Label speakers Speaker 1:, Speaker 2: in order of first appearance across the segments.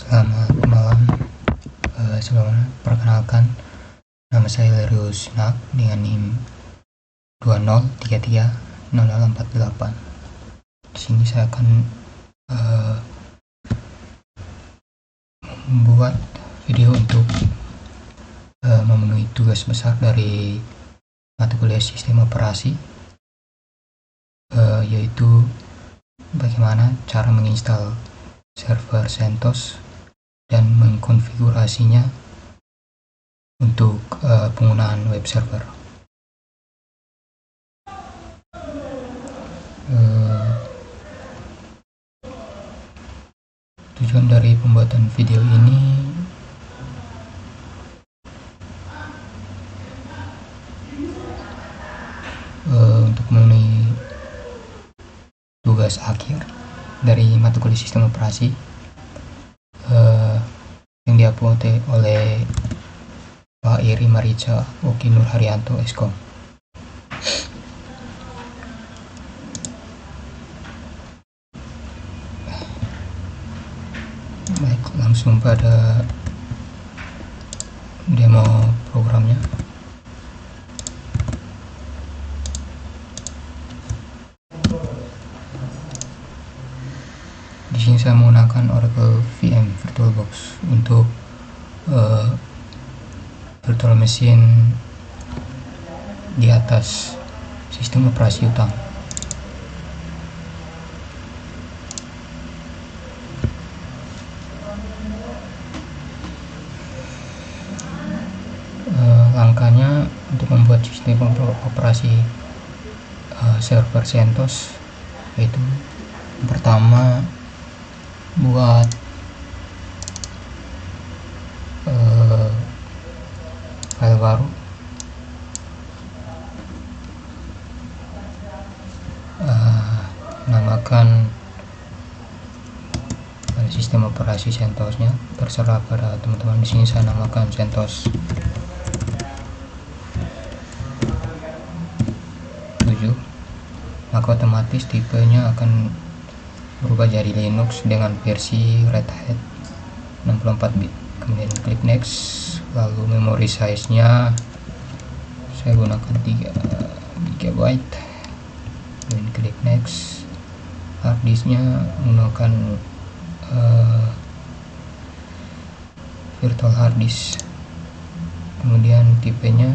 Speaker 1: Selamat malam. Sebelumnya perkenalkan, nama saya Lerius Nak dengan NIM 20330048. Di sini saya akan membuat video untuk memenuhi tugas besar dari mata kuliah sistem operasi, yaitu bagaimana cara menginstal server CentOS dan mengkonfigurasinya untuk penggunaan web server. Tujuan dari pembuatan video ini untuk memenuhi tugas akhir dari mata kuliah sistem operasi yang diupload oleh Pak Iri Marica Oki Nur Haryanto Eskom. Baik, langsung pada demo programnya. Di sini saya menggunakan Oracle VM VirtualBox untuk virtual machine di atas sistem operasi utama. Langkahnya untuk membuat sistem operasi server CentOS, yaitu pertama buat file baru, namakan sistem operasi CentOS-nya, terserah pada teman-teman. Di sini saya namakan CentOS 7, maka otomatis tipenya akan berubah jadi Linux dengan versi Red Hat 64 bit. Kemudian klik next, lalu memory size nya saya gunakan 3 GB, dan klik next. Hard disk nya menggunakan virtual hard disk, kemudian tipenya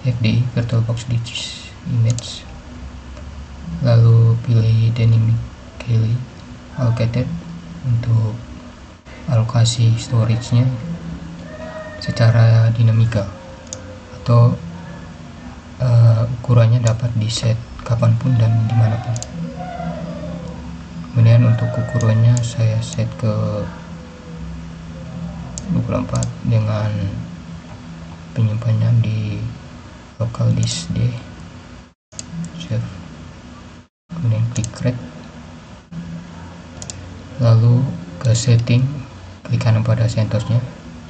Speaker 1: FDI VirtualBox Disk Image, lalu pilih dynamically allocated untuk alokasi storage-nya secara dinamika, atau ukurannya dapat di set kapanpun dan dimanapun. Kemudian untuk ukurannya saya set ke 24 dengan penyimpanan di local disk D. Save. Kemudian klik create, lalu ke setting, klik kanan pada CentOS-nya,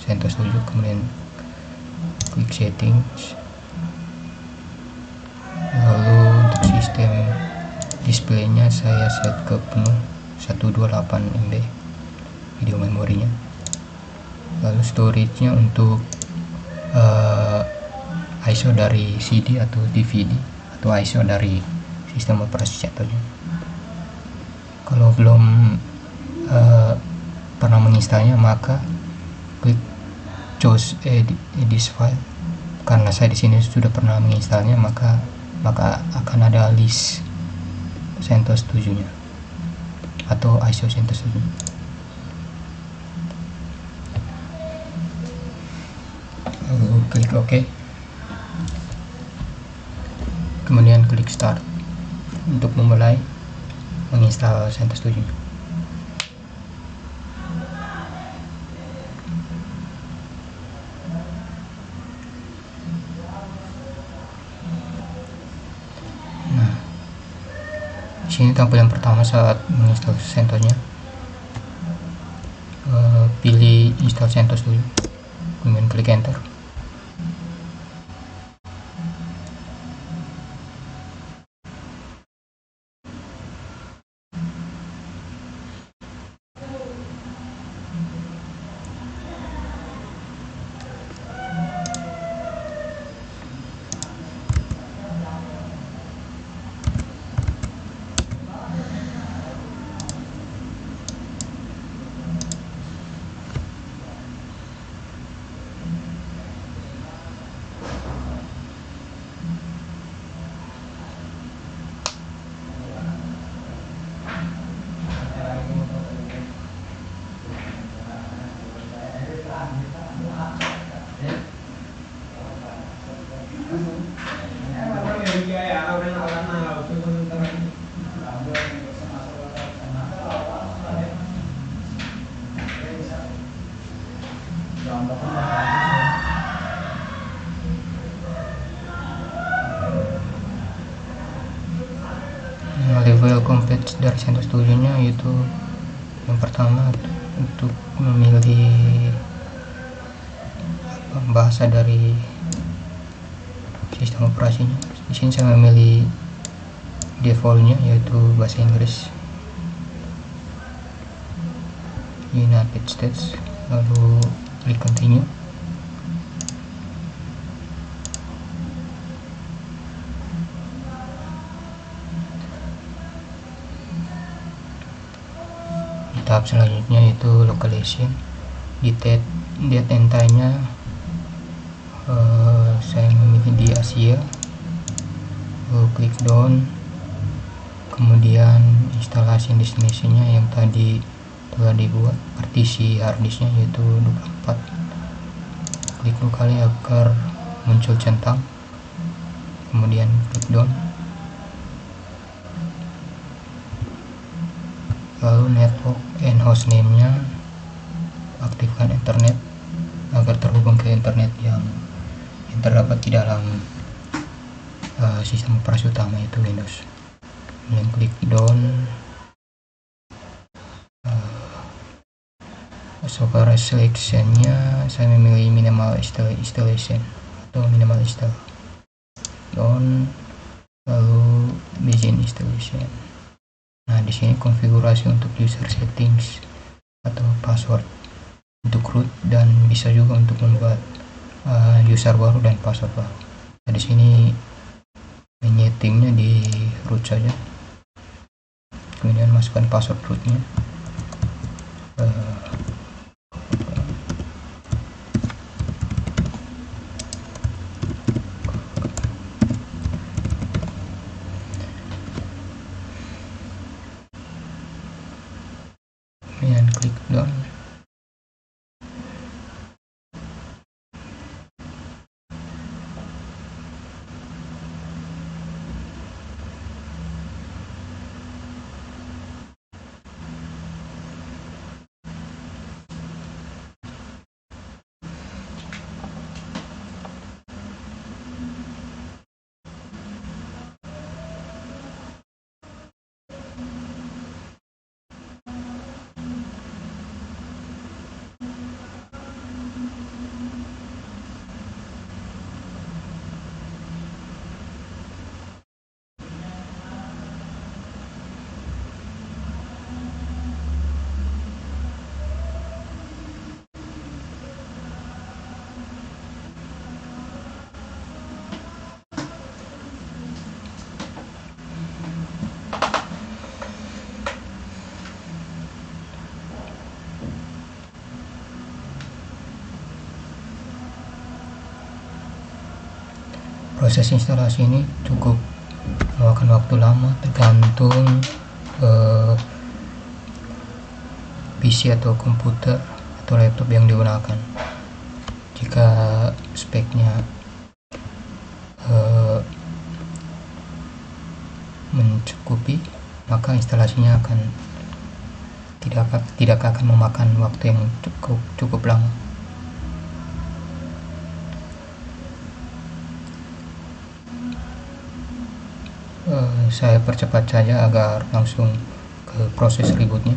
Speaker 1: CentOS 7, kemudian klik settings, lalu untuk sistem display-nya saya set ke penuh 128 MB video memorinya. Lalu storage-nya untuk ISO dari CD atau DVD, atau ISO dari sistem operasi CentOS-nya. Kalau belum pernah menginstalnya, maka klik choose this file. Karena saya di sini sudah pernah menginstalnya, maka akan ada list CentOS 7 nya atau ISO CentOS 7. Lalu klik OK, kemudian klik start untuk memulai menginstal CentOS 7. Sini tampilan pertama saat menginstal CentOS-nya, pilih install CentOS dulu, kemudian klik enter. dari CentOS 7 nya yaitu yang pertama untuk memilih bahasa dari sistem operasinya. Di sini saya memilih defaultnya yaitu bahasa Inggris United States, lalu klik continue. Tahap selanjutnya itu localization. Di date and time nya saya memilih di Asia, lalu klik down, kemudian instalasi destination nya yang tadi telah dibuat, partisi harddisknya yaitu 24, klik 2 kali agar muncul centang, kemudian klik down. Lalu network and hostname nya aktifkan internet agar terhubung ke internet yang terdapat di dalam sistem operasi utama yaitu Windows. Kemudian klik down. Software selection nya saya memilih minimal installation atau minimal install, down, lalu begin installation. Nah, di sini konfigurasi untuk user settings atau password untuk root, dan bisa juga untuk membuat user baru dan password baru. Nah, di sini menyetingnya di root saja, kemudian masukkan password rootnya. Kemudian klik down. Proses instalasi ini cukup memakan waktu lama, tergantung PC atau komputer atau laptop yang digunakan. Jika speknya mencukupi, maka instalasinya tidak akan memakan waktu yang cukup lama. Saya percepat saja agar langsung ke proses rebootnya.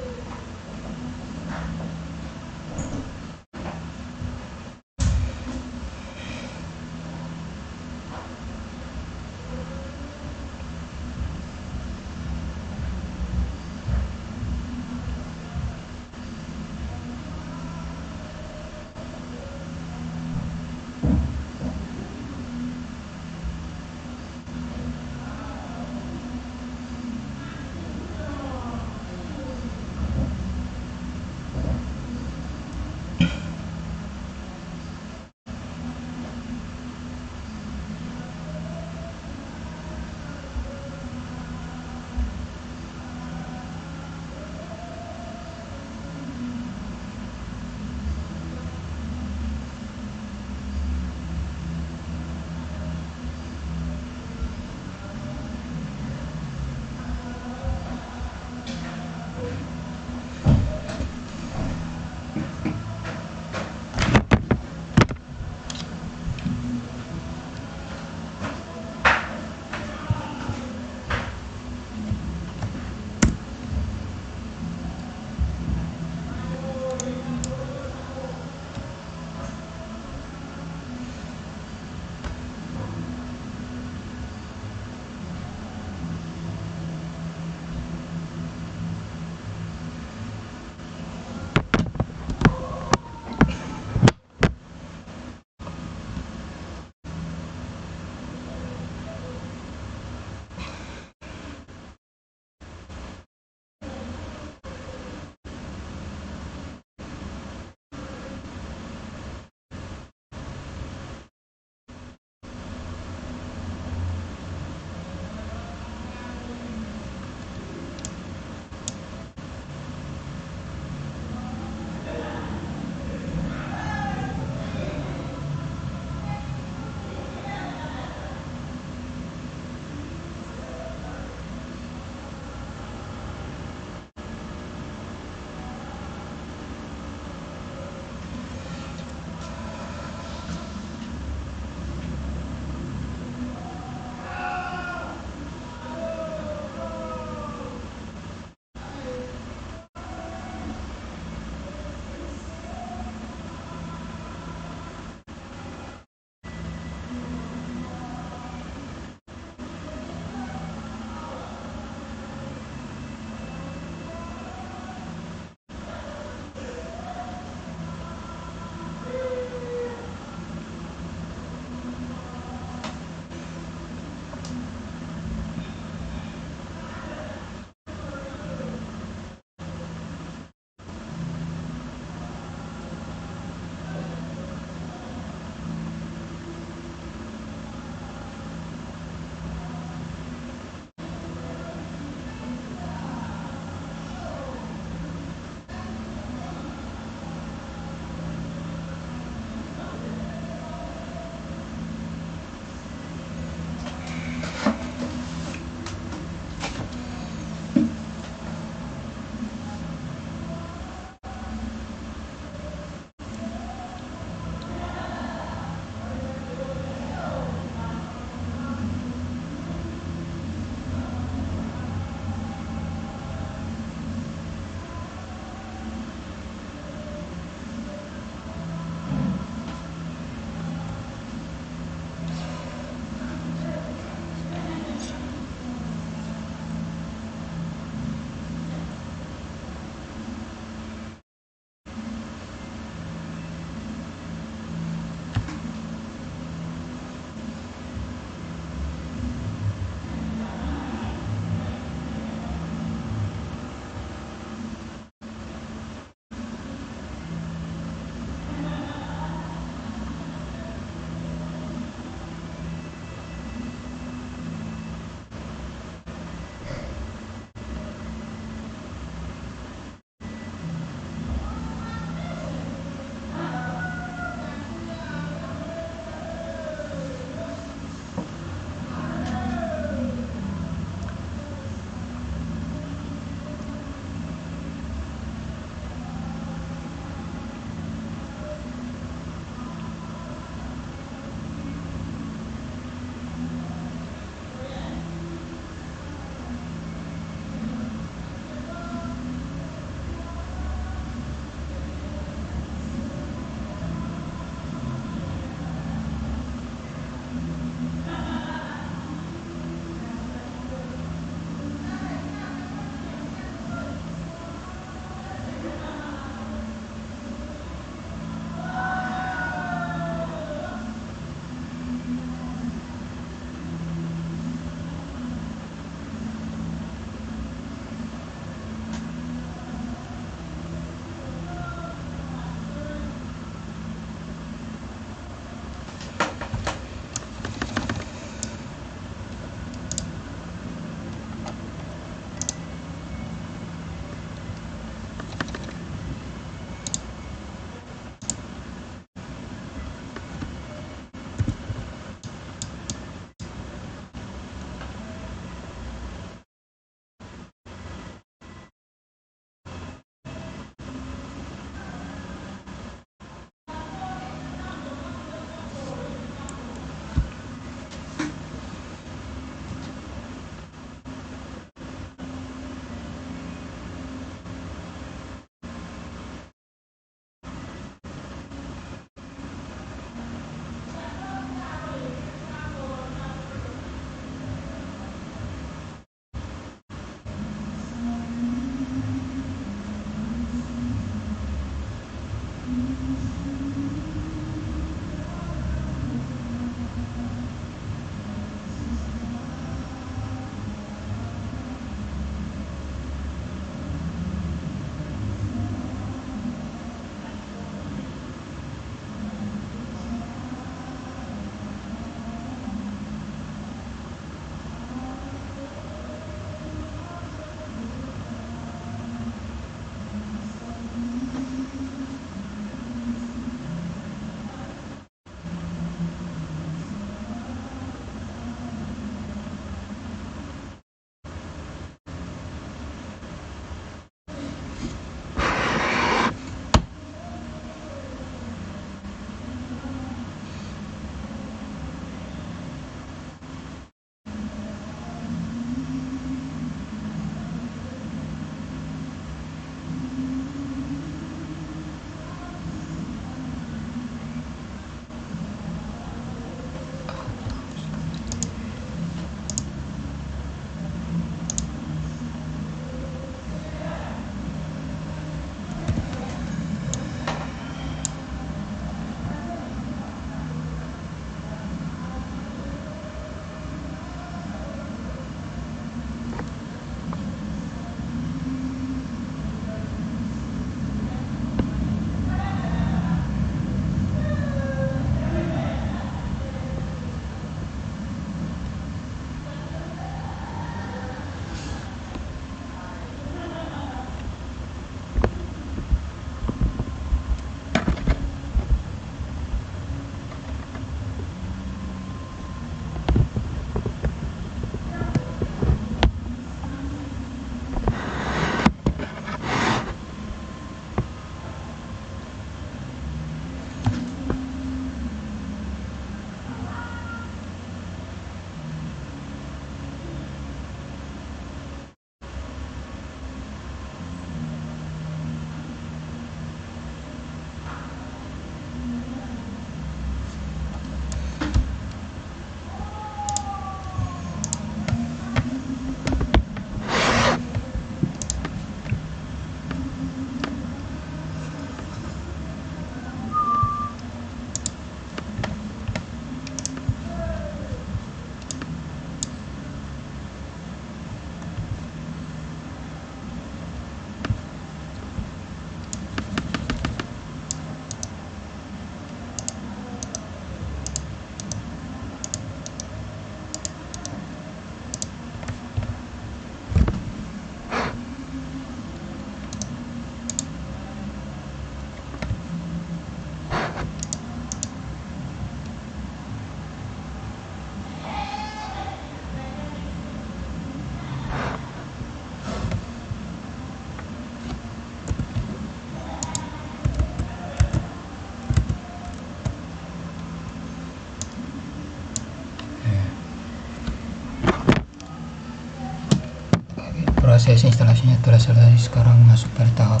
Speaker 1: proses instalasinya telah selesai. Sekarang masuk pada tahap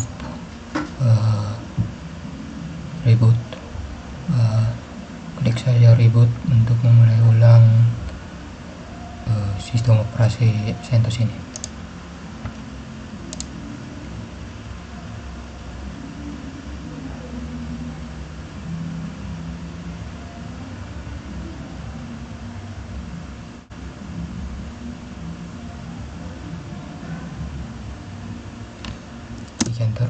Speaker 1: reboot. Klik saja reboot untuk memulai ulang sistem operasi CentOS ini. Klik enter.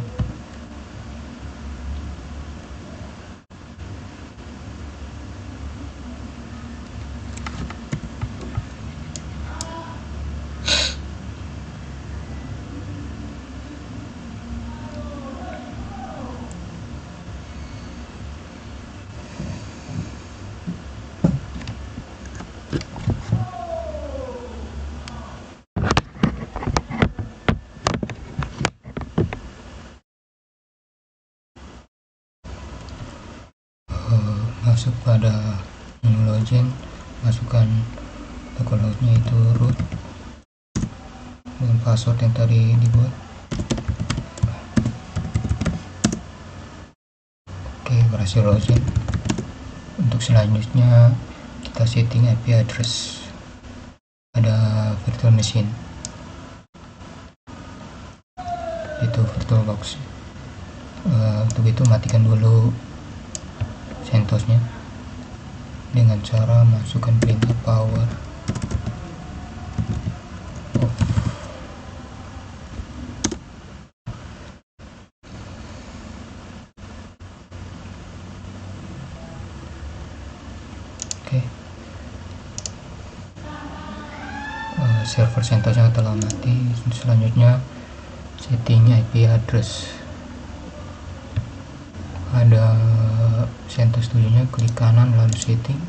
Speaker 1: Masuk pada menu login, masukkan localhost-nya itu root dengan password yang tadi dibuat. Oke, berhasil login. Untuk selanjutnya kita setting IP address pada virtual machine, itu VirtualBox. Untuk itu matikan dulu CentOS-nya dengan cara masukkan perintah power off. Oke. Server CentOS-nya telah mati. Selanjutnya setting IP address. Ada CentOS 7 nya, klik kanan lalu setting.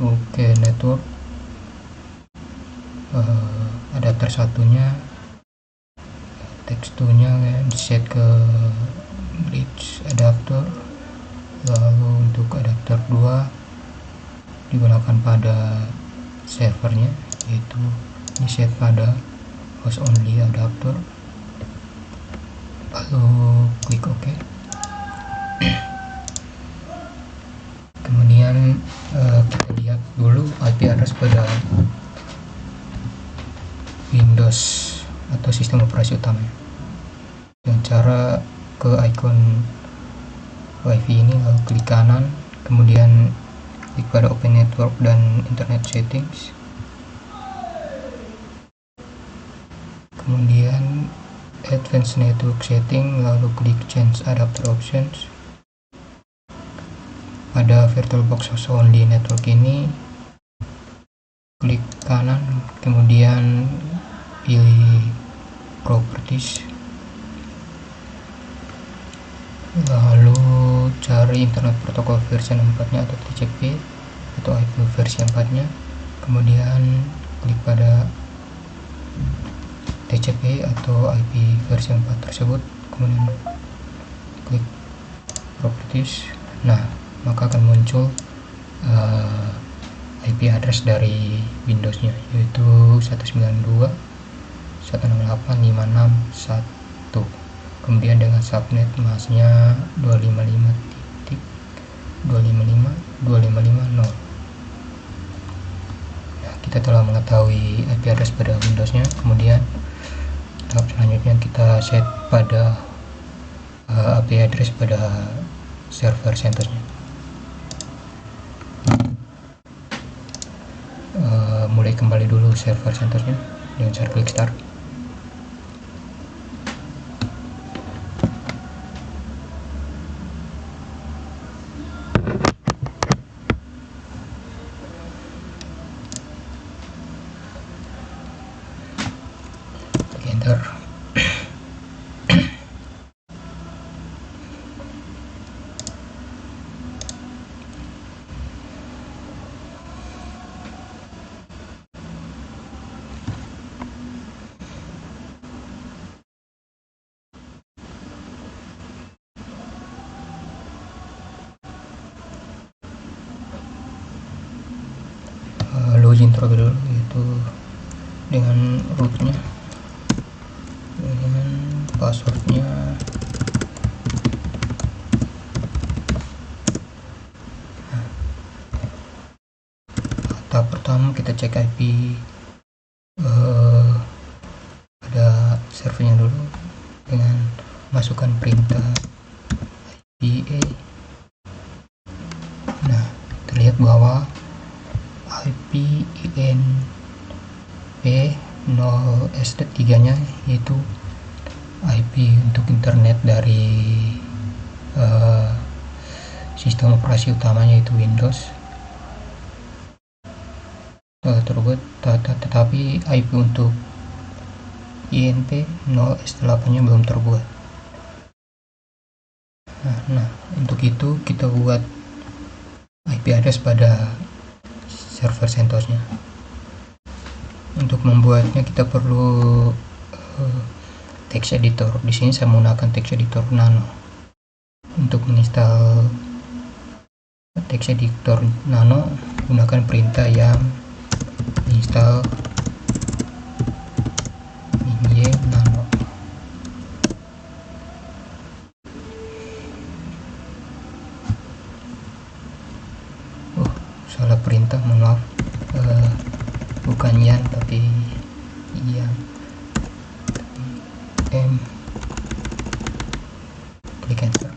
Speaker 1: Oke, network. Adapter satunya, text 2 nya set ke bridge adapter. Lalu untuk adapter 2 digunakan pada servernya, yaitu di set pada host only adapter. Lalu klik OK. Kemudian kita lihat dulu IP address pada Windows atau sistem operasi utamanya. Dengan cara ke icon WiFi ini, lalu klik kanan, kemudian klik pada Open Network dan Internet Settings. Kemudian Advanced Network Setting, lalu klik Change Adapter Options. Pada VirtualBox Host Only Network ini, klik kanan, kemudian pilih Properties, lalu cari Internet Protocol versi 4-nya atau TCP atau IP versi 4-nya, kemudian klik pada TCP atau IP versi 4 tersebut, kemudian klik Properties. Nah, maka akan muncul IP address dari Windows-nya, yaitu 192.168.561. Kemudian dengan subnet masnya 255.255.255.0. Nah, kita telah mengetahui IP address pada Windows-nya. Kemudian tahap selanjutnya kita set pada IP address pada server CentOS-nya. Mulai kembali dulu server CentOS-nya dengan cara klik start. Klik enter. Login terlebih dulu, yaitu dengan rootnya, dengan passwordnya. Tahap pertama kita cek IP pada servernya dulu dengan masukkan perintah IPA. Nah, terlihat bahwa IP INP 0S3 nya yaitu IP untuk internet dari sistem operasi utamanya, yaitu Windows, terbuat, tetapi IP untuk INP 0S8 nya belum terbuat. Nah, untuk itu kita buat IP address pada server CentOS-nya. Untuk membuatnya kita perlu text editor. Di sini saya menggunakan text editor Nano. Untuk menginstal text editor Nano, gunakan perintah yang install minye nano. Salah perintah, mohon maaf. Bukan yan tapi yan. Klik enter.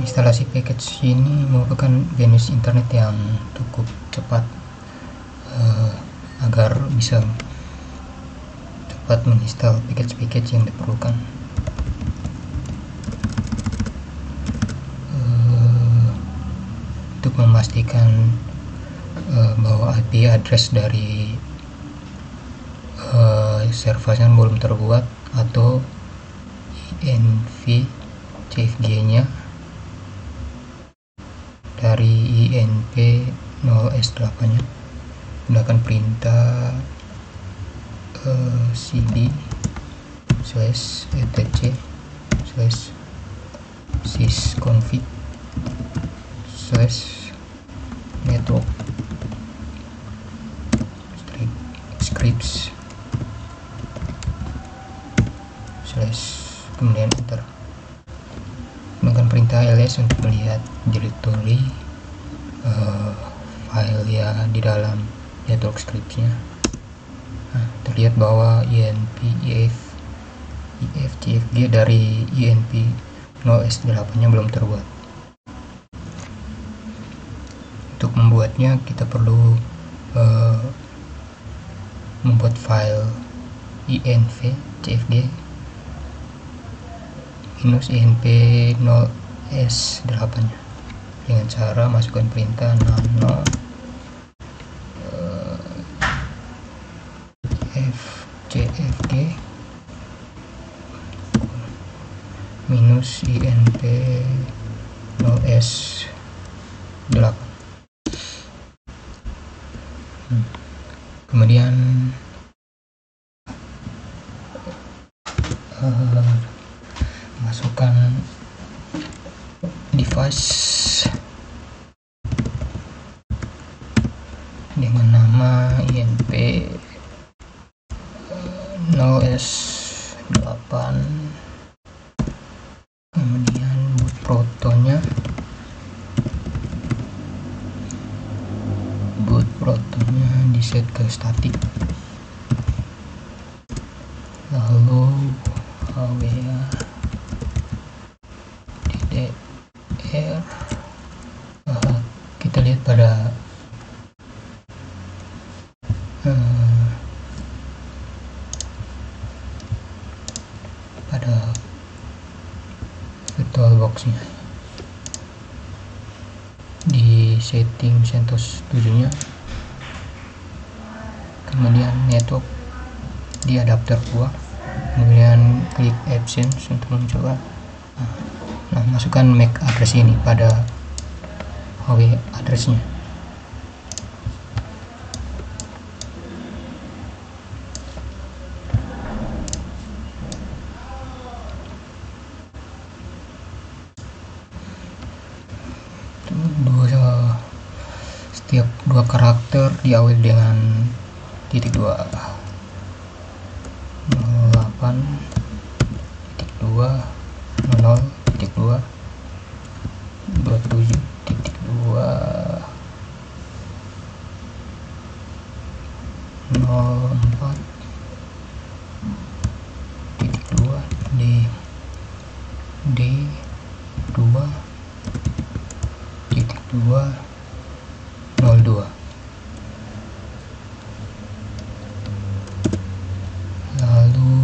Speaker 1: Instalasi package ini merupakan jenis internet yang cukup cepat agar bisa cepat menginstal package-package yang diperlukan. Untuk memastikan bahwa IP address dari servernya belum terbuat atau INV CFG nya dari INP 0S8 nya, gunakan perintah cd /etc /sysconfig /network scripts kemudian enter. Gunakan perintah ls untuk melihat directory file ya di dalam network scripts-nya. Nah, terlihat bahwa INP IFCFG dari INP 0S8 nya belum terbuat. Untuk membuatnya kita perlu membuat file INV CFG -INP 0S8 nya dengan cara masukkan perintah nano fcfg -INP 0S8. Kemudian masukkan dengan device dengan nama INP 0S8, kemudian boot protonya di set ke static, lalu HWA DDR. Kita lihat pada VirtualBox-nya di setting CentOS 7-nya, kemudian network di adapter gua, kemudian klik absence untuk mencoba. Nah, masukkan MAC address ini pada HW addressnya. Setiap dua karakter diawali dengan titik 2, 08, titik 2, 00, titik 2, 27, titik 2, 04, titik 2, D 2, titik 2, 02. Lalu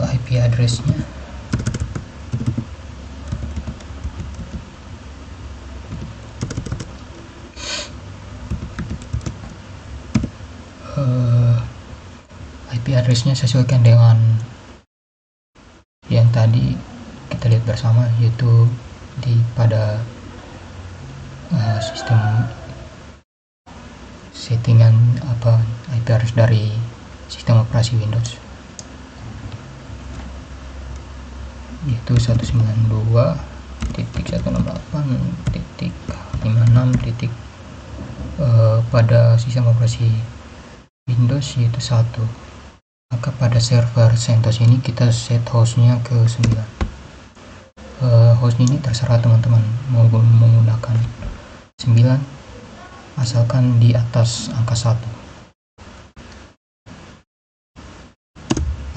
Speaker 1: IP addressnya sesuaikan dengan yang tadi kita lihat bersama, yaitu pada sistem settingan IP address dari sistem operasi Windows, yaitu 192.168.56. Pada sistem operasi Windows yaitu 1. Maka pada server CentOS ini kita set hostnya ke 9. Host ini terserah teman-teman mau menggunakan 9 asalkan di atas angka 1.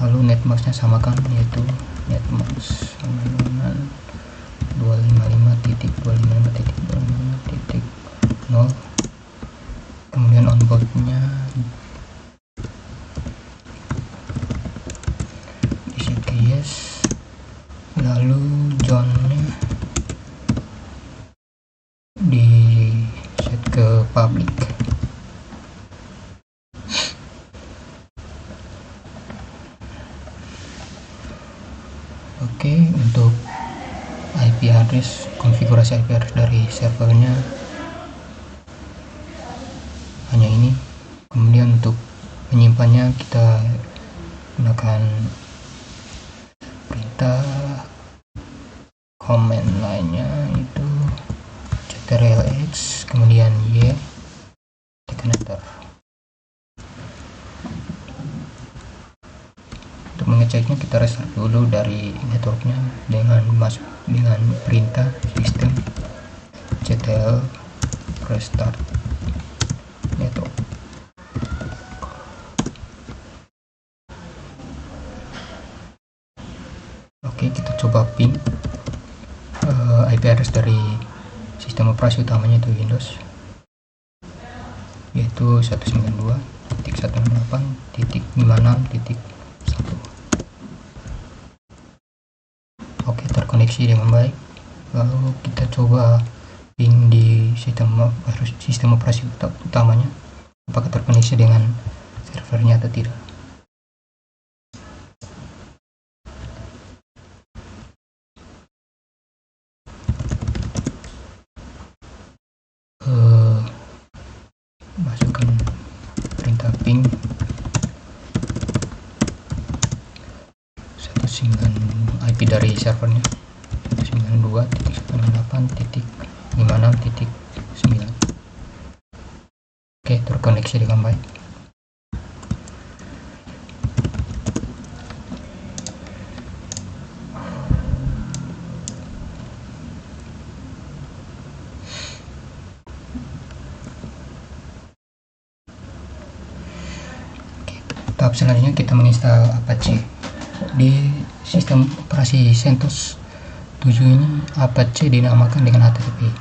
Speaker 1: Lalu netmasknya samakan, yaitu netmask sama dengan 255.255.255.0. kemudian onboardnya di set ke yes, lalu joinnya di set ke public. Oke, untuk IP address, konfigurasi IP address dari servernya hanya ini. Kemudian untuk menyimpannya kita gunakan perintah command lainnya, itu ctrl-x kemudian y, tekan enter. Untuk mengeceknya kita restart dulu dari networknya dengan perintah sistem ctl restart network. Oke, kita coba ping IP address dari sistem operasi utamanya itu Windows, yaitu 192.168.56.1. Oke, terkoneksi dengan baik. Lalu kita coba ping di sistem operasi utamanya, apakah terkoneksi dengan servernya atau tidak. Masukkan perintah ping IP dari servernya 92.168.56.9. Oke, terkoneksi dengan baik. Tahap selanjutnya kita menginstal Apache. Di sistem operasi CentOS 7 ini Apache dinamakan dengan HTTP.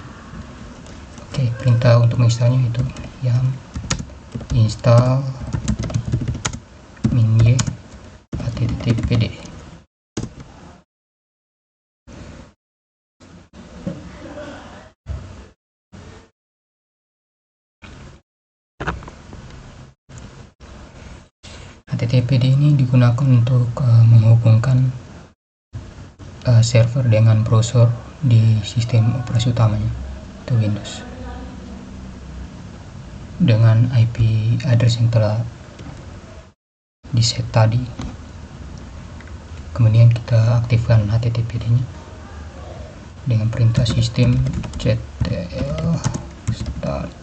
Speaker 1: Oke, perintah untuk menginstalnya itu yum install min-y httpd. HTTPD ini digunakan untuk menghubungkan server dengan browser di sistem operasi utamanya, itu Windows, dengan IP address yang telah di-set tadi. Kemudian kita aktifkan HTTPD-nya dengan perintah systemctl start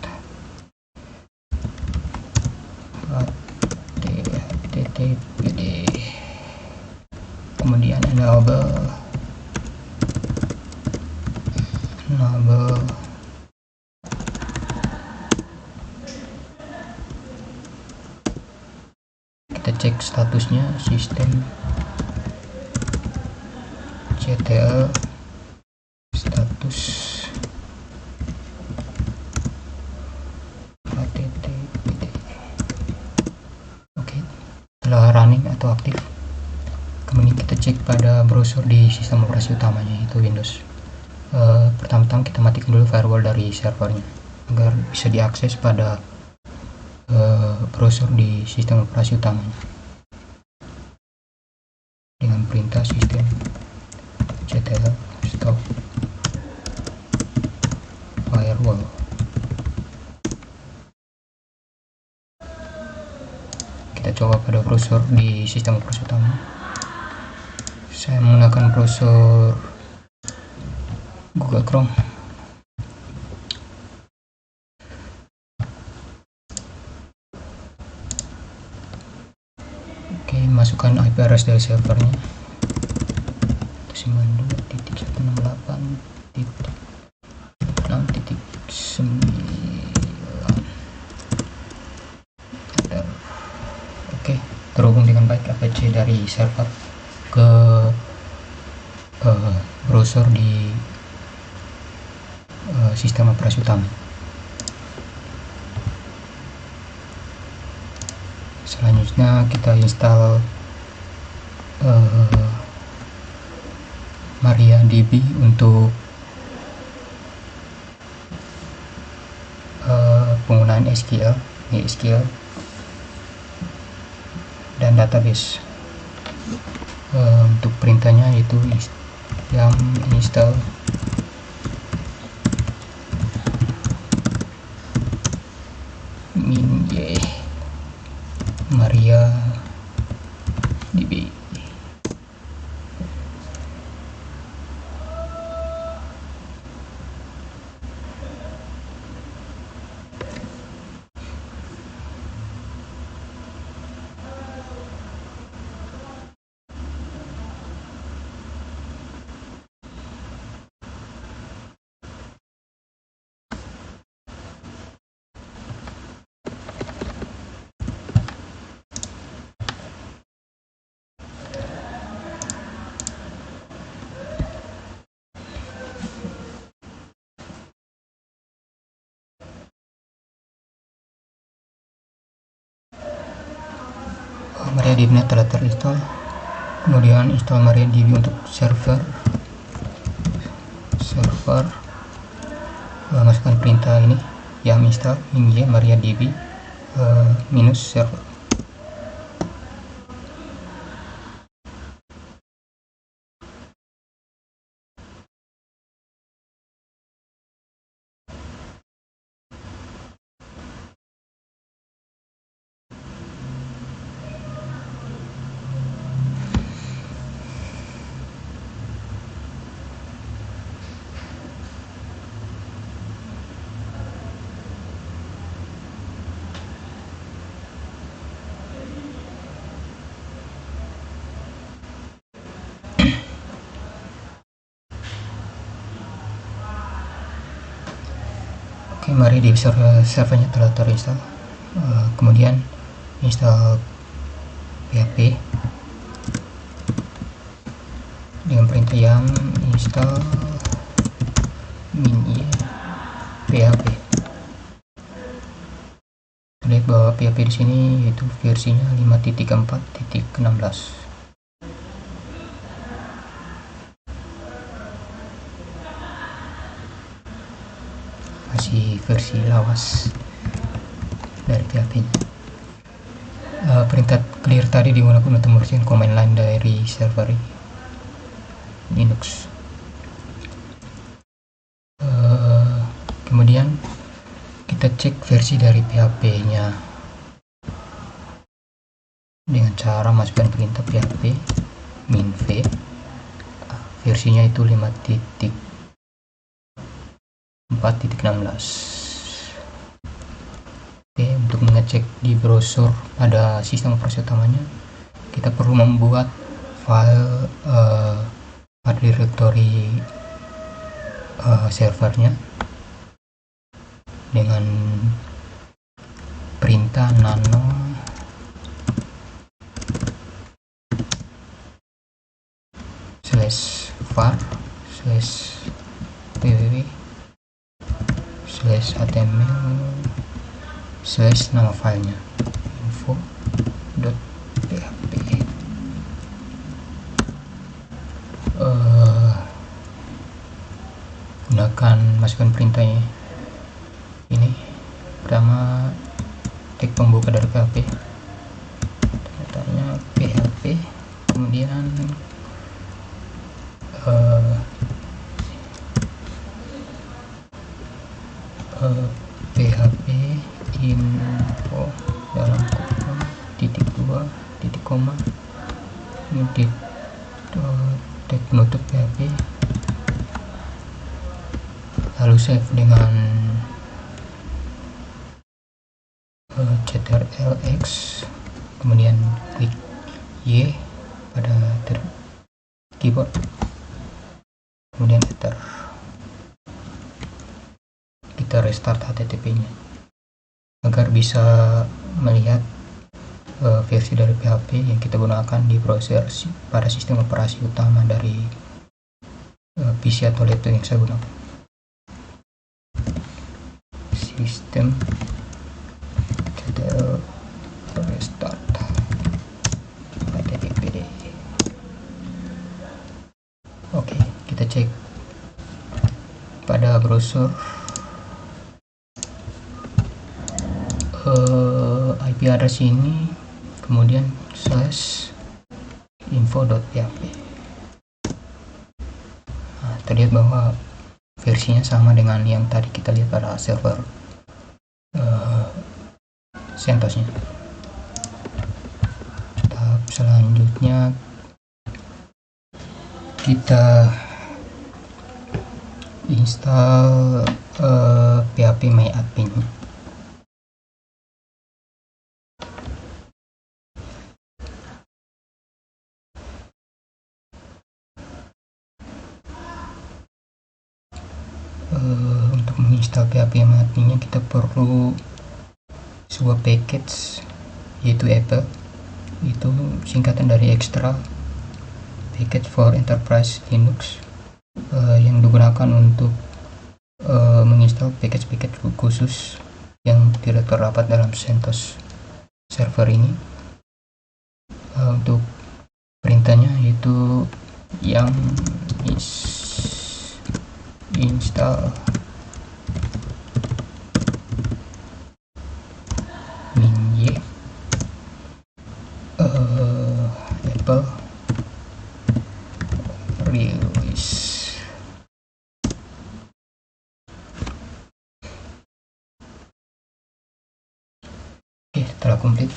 Speaker 1: HTTPD, kemudian enable kita cek statusnya sistem ctl status HTTPD. Oke, setelah running atau aktif, kemudian kita cek pada browser di sistem operasi utamanya, itu Windows. Pertama-tama kita matikan dulu firewall dari servernya agar bisa diakses pada browser di sistem operasi utamanya dengan perintah systemctl stop firewall. Kita coba pada browser di sistem operasi utama. Saya menggunakan browser Google Chrome. Oke, masukkan IP address dari servernya 92.168.6.9. Oke, terhubung dengan baik Apache dari server ke browser di sistem operasi utama. Selanjutnya kita install MariaDB untuk penggunaan SQL dan database. Untuk perintahnya yaitu yang install min-y MariaDB. MariaDB telah terinstall. Kemudian install MariaDB untuk server. Masukkan perintah ini yum install min-y MariaDB minus server. Oke, mari di servernya telah terinstall. Kemudian install php dengan perintah yang install min php. Lihat bahwa php di sini yaitu versinya 5.4.16. Masih versi lawas dari PHP-nya. Perintah clear tadi digunakan untuk membersihkan command line dari server Linux. Kemudian kita cek versi dari PHP-nya dengan cara masukkan perintah php min v. Versinya itu 5.4.16. Oke, untuk mengecek di browser pada sistem operasi utamanya, kita perlu membuat file pada directory servernya dengan perintah nano /var/www/html/nama filenya info.php. Gunakan masukkan perintahnya ini. Pertama, tag pembuka dari PHP, ternyata PHP, kemudian PHP info dalam koma titik 2 titik koma ini tag penutup PHP, lalu save dengan ctrlx, kemudian klik Y pada keyboard, kemudian enter. Kita restart HTTP-nya agar bisa melihat versi dari PHP yang kita gunakan di browser pada sistem operasi utama dari PC atau laptop yang saya gunakan. Sistem restart HTTPD. Oke, kita cek pada browser IP address ini, kemudian /info.php. Terlihat bahwa versinya sama dengan yang tadi kita lihat pada server CentOS-nya. Tahap selanjutnya kita install PHP MyAdmin. Untuk menginstal PHP MyAdmin-nya kita perlu sebuah package yaitu Apple, itu singkatan dari Extra Package for Enterprise Linux, yang digunakan untuk menginstal package-package khusus yang tidak terdapat dalam CentOS server ini. Untuk perintahnya yaitu yang install min Apple release. Oke, setelah komplit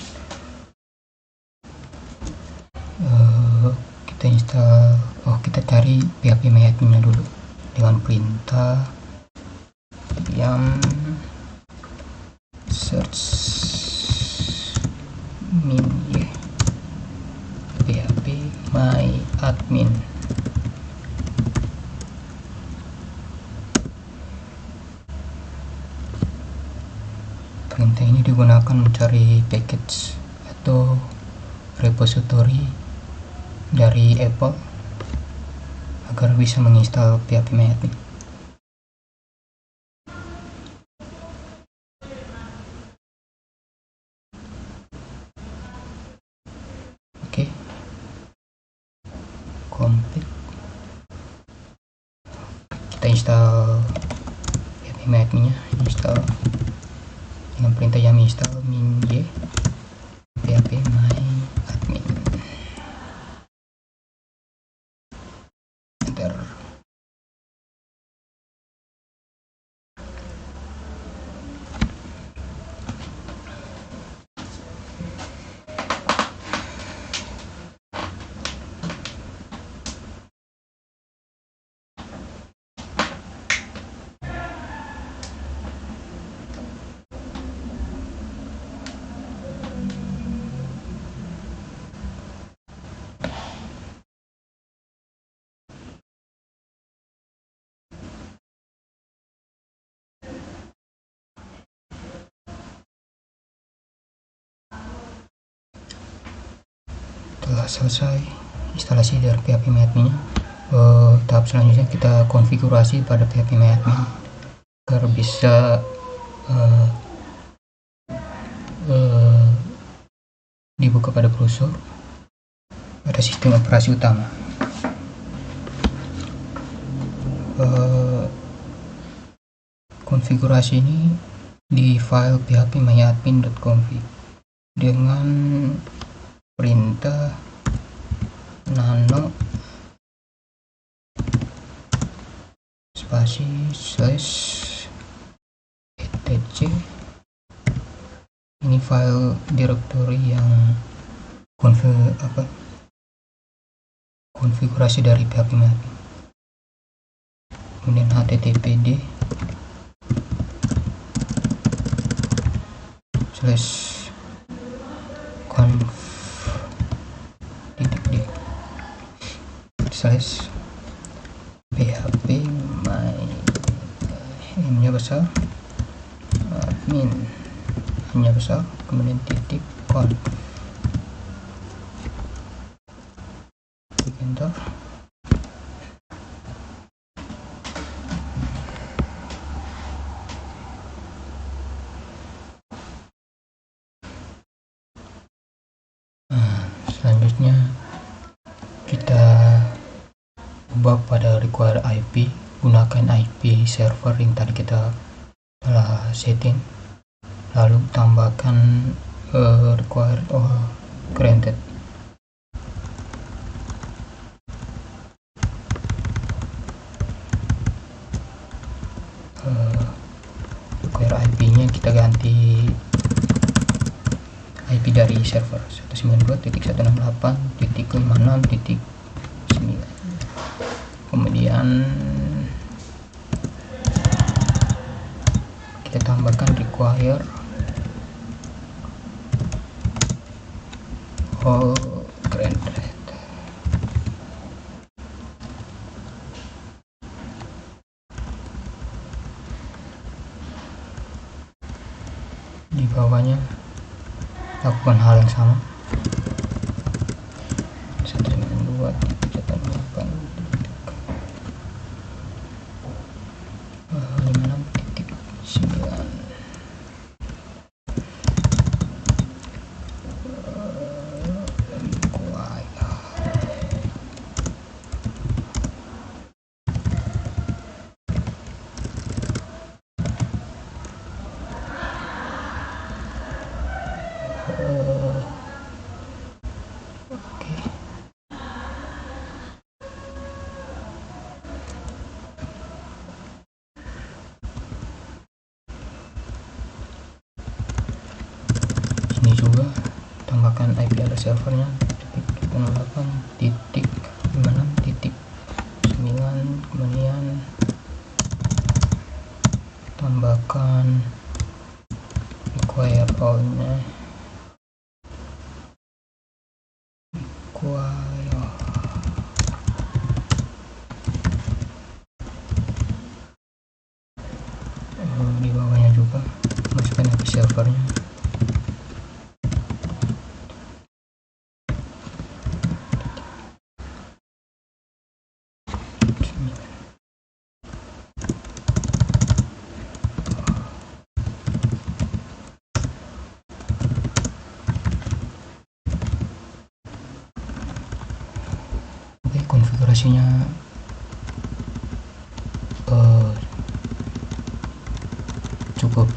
Speaker 1: kita install. Kita cari PHP MyAdmin-nya dulu dengan perintah yang search min PHP MyAdmin. ini digunakan mencari package atau repository dari Apple agar bisa menginstal PHP-MyAdmin. Oke, komplit. Kita install PHP-MyAdmin-nya, install dengan perintah yum install min-y PHP-MyAdmin. Enter. Setelah selesai instalasi dari PHP-MyAdmin, tahap selanjutnya kita konfigurasi pada PHP-MyAdmin agar bisa dibuka pada browser pada sistem operasi utama. Konfigurasi ini di file php-myadmin.config dengan perintah nano spasi /etc. Ini file directory yang konfigurasi dari PHP-MyAdmin. Kemudian httpd /conf php-my nya besar, admin nya besar, kemudian .conf. Enter. Selanjutnya kita ubah pada require IP, gunakan IP server yang tadi kita telah setting, lalu tambahkan required or granted. Require IP-nya kita ganti IP dari server 192.168.56.9. Kemudian kita tambahkan require all granted. Di bawahnya lakukan hal yang sama. 192.56.9. Ini juga tambahkan IP address servernya 192.56.9, kemudian tambahkan require all-nya, di bawahnya juga masukkan IP servernya Oke, konfigurasinya cukup.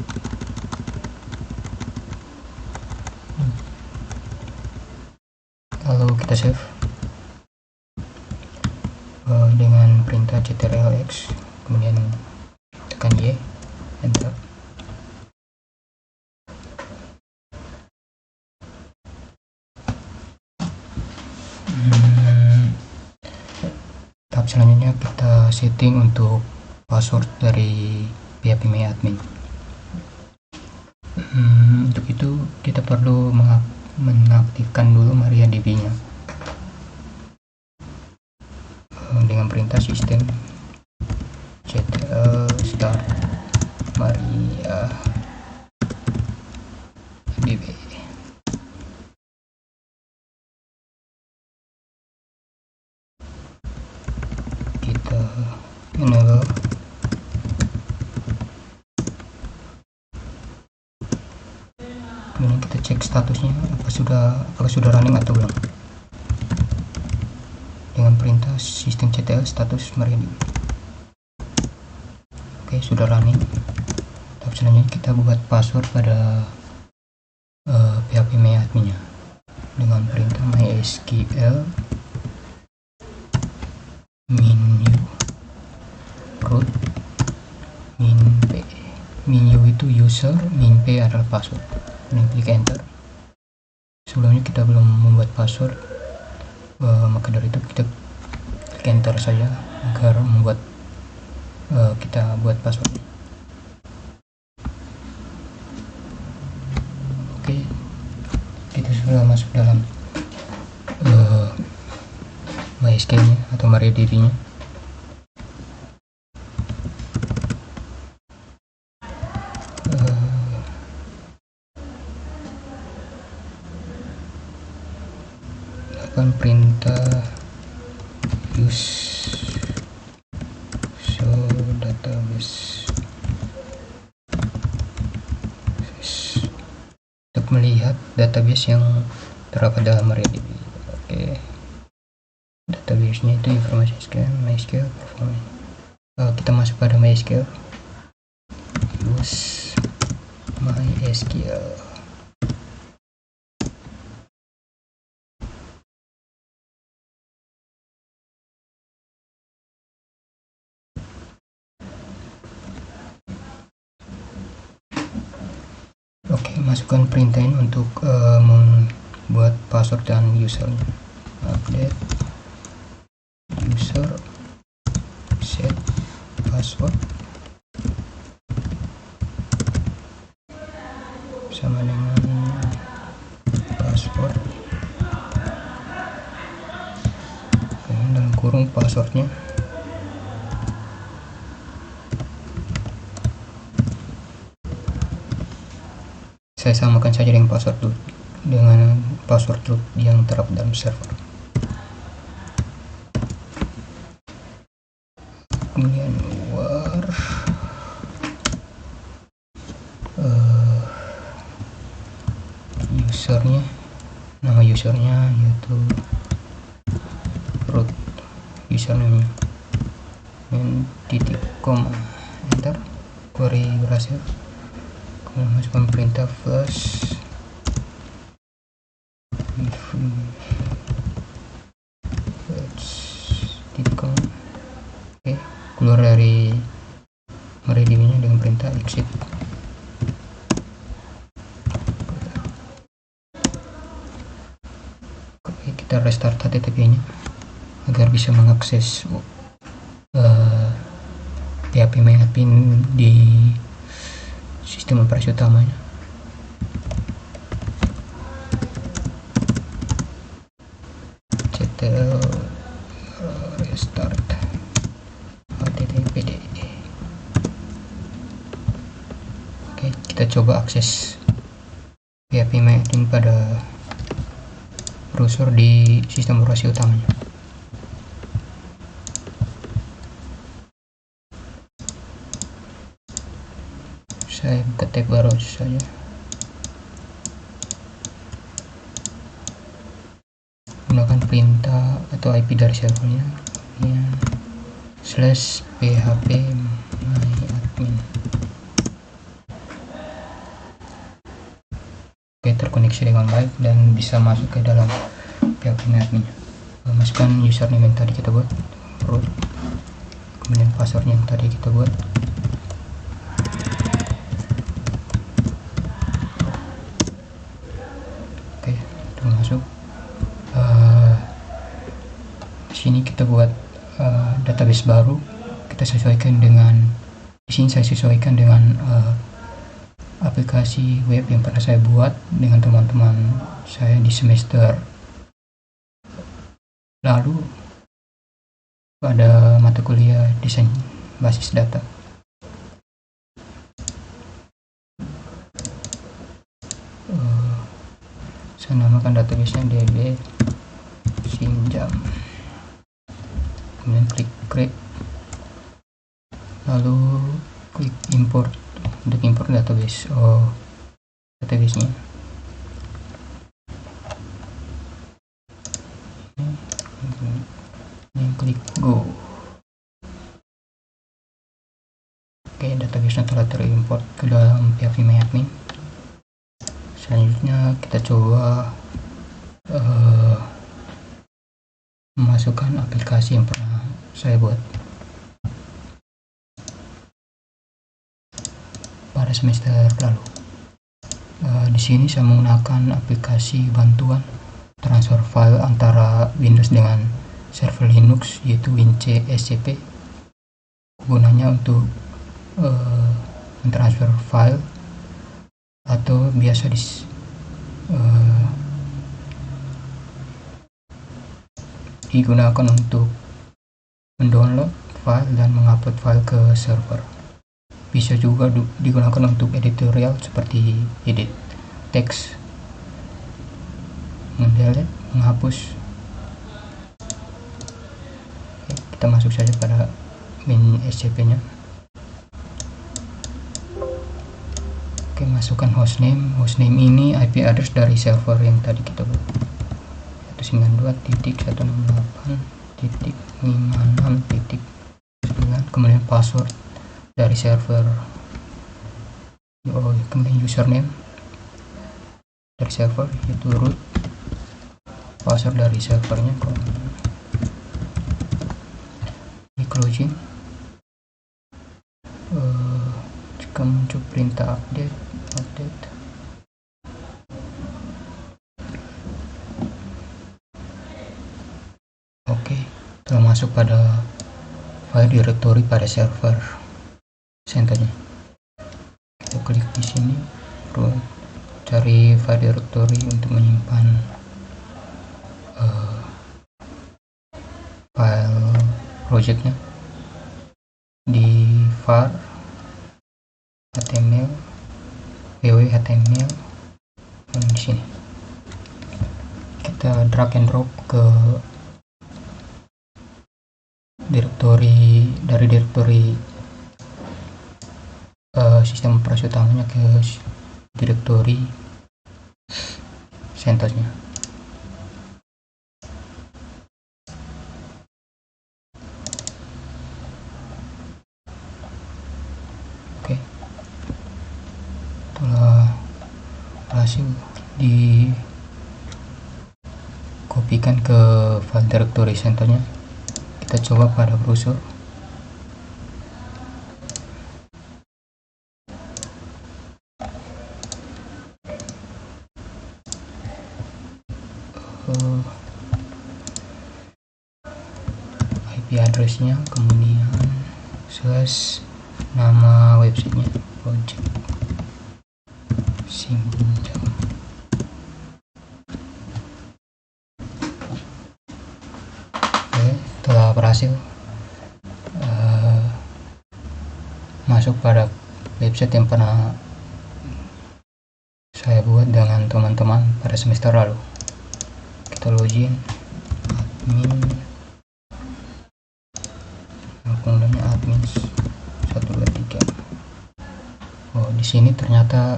Speaker 1: Lalu kita save dengan perintah ctrl-x, kemudian tekan Y, enter. Tahap selanjutnya kita setting untuk password dari phpMyAdmin. Untuk itu kita perlu mengaktifkan dulu MariaDB-nya dengan perintah system ctl start MariaDB. Kita enable. Kemudian kita cek statusnya apakah sudah running atau belum dengan perintah system ctl status MariaDB. Oke, sudah running. Tahap selanjutnya kita buat password pada phpMyAdmin-nya dengan perintah mysql min root min p. Min u itu user, min p adalah password. Dan klik enter. Sebelumnya kita belum membuat password, maka dari itu kita klik enter saja agar membuat kita buat password. Oke, kita sudah masuk dalam MySQL-nya atau MariaDB-nya. Perintah use show database untuk melihat database yang terdapat dalam MariaDB. Oke, database-nya itu informasi SQL, MySQL, performance. Kita masuk pada MySQL, use MySQL. Oke, masukkan perintah ini untuk membuat password dan usernya. Update user set password sama dengan password dalam kurung passwordnya. Saya samakan saja dengan password root yang terdapat dalam server. Kemudian war usernya, nama usernya yaitu root username, dan titik koma, enter. Query berhasil. Masukkan perintah flush titik. Oke, keluar dari MariaDB-nya dengan perintah exit. Oke, kita restart HTTP-nya agar bisa mengakses phpMyAdmin di sistem operasi utamanya. Ctl restart httpd. Oke, kita coba akses phpMyAdmin pada browser di sistem operasi utamanya. Saya buka tab baru saja. Gunakan perintah atau IP dari servernya ya, /php myadmin. Oke, terkoneksi dengan baik dan bisa masuk ke dalam PHP myadmin. Masukkan username yang tadi kita buat, root, kemudian passwordnya yang tadi kita buat. Oke, udah masuk. Sini kita buat database baru. Kita sesuaikan dengan, di sini saya sesuaikan dengan aplikasi web yang pernah saya buat dengan teman-teman saya di semester lalu pada mata kuliah desain basis data. Saya namakan database-nya db sinjam, kemudian klik create, lalu klik import untuk import database database-nya. Klik go. Oke, database-nya telah terimport ke dalam PHP myadmin. Selanjutnya kita coba memasukkan aplikasi yang pernah saya buat pada semester lalu. Di sini saya menggunakan aplikasi bantuan transfer file antara Windows dengan server Linux, yaitu WinCSCP. Gunanya untuk mentransfer file atau biasa digunakan untuk mendownload file dan mengupload file ke server. Bisa juga digunakan untuk editorial seperti edit teks, mendelete, menghapus. Kita masuk saja pada WinSCP-nya. Oke, masukkan hostname. Hostname ini IP address dari server yang tadi kita buat, 192.168.56.9, kemudian password dari server, kemudian username dari server yaitu root, password dari servernya, di closing. Jika muncul perintah update. Oke, telah masuk pada file directory pada server senternya. Kita klik di sini, cari file directory untuk menyimpan file projectnya di var html, www.html, dan di sini kita drag and drop ke dari direktori sistem operasi utamanya ke direktori CentOS-nya. Oke, telah berhasil dikopikan ke file directory CentOS-nya. Kita coba pada browser. IP address-nya, kemudian / nama websitenya, project sinjam. Oke, telah berhasil masuk pada website yang pernah saya buat dengan teman-teman pada semester lalu. Kita login admin, akunnya admin 123, Oh, di sini ternyata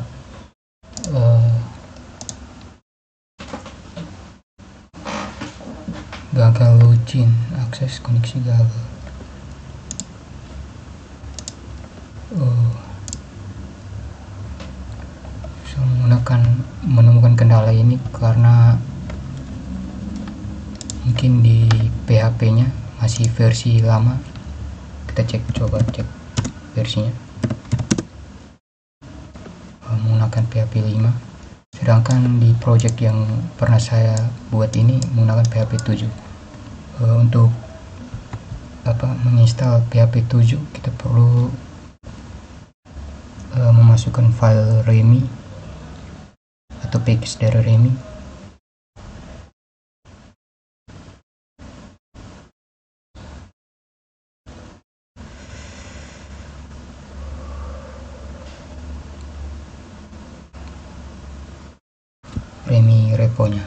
Speaker 1: gagal login, akses koneksi gagal. Saya menemukan kendala ini karena mungkin di PHP-nya masih versi lama. Kita coba cek versinya. Menggunakan PHP 5, sedangkan di project yang pernah saya buat ini menggunakan PHP 7. Untuk menginstal PHP 7 kita perlu memasukkan file REMI atau package dari REMI. REMI reponya.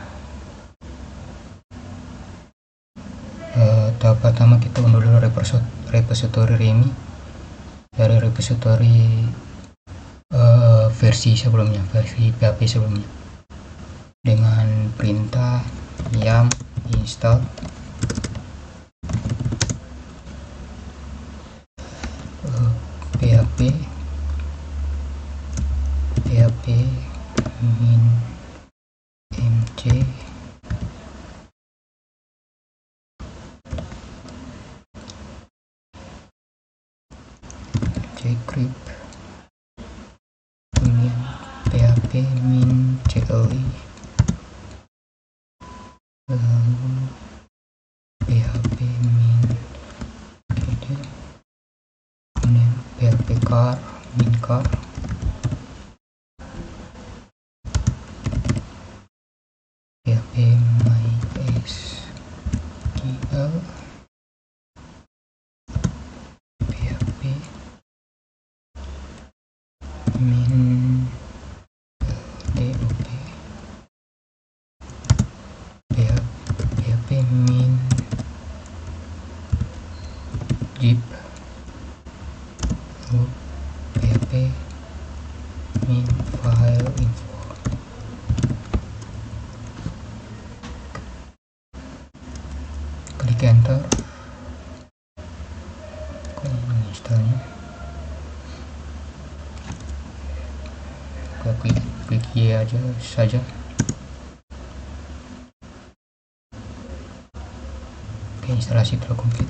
Speaker 1: Tahap pertama kita unduh dulu repository REMI dari repository versi sebelumnya, versi PHP sebelumnya, dengan perintah yum install php min mc jcrypt, kemudian php min cli, lalu php min pd, kemudian php char min char, php mysql, php min dop, php min zip, lalu php min file info. Klik enter, menginstalnya. Kita klik Y aja saja. Oke, instalasi telah komplit.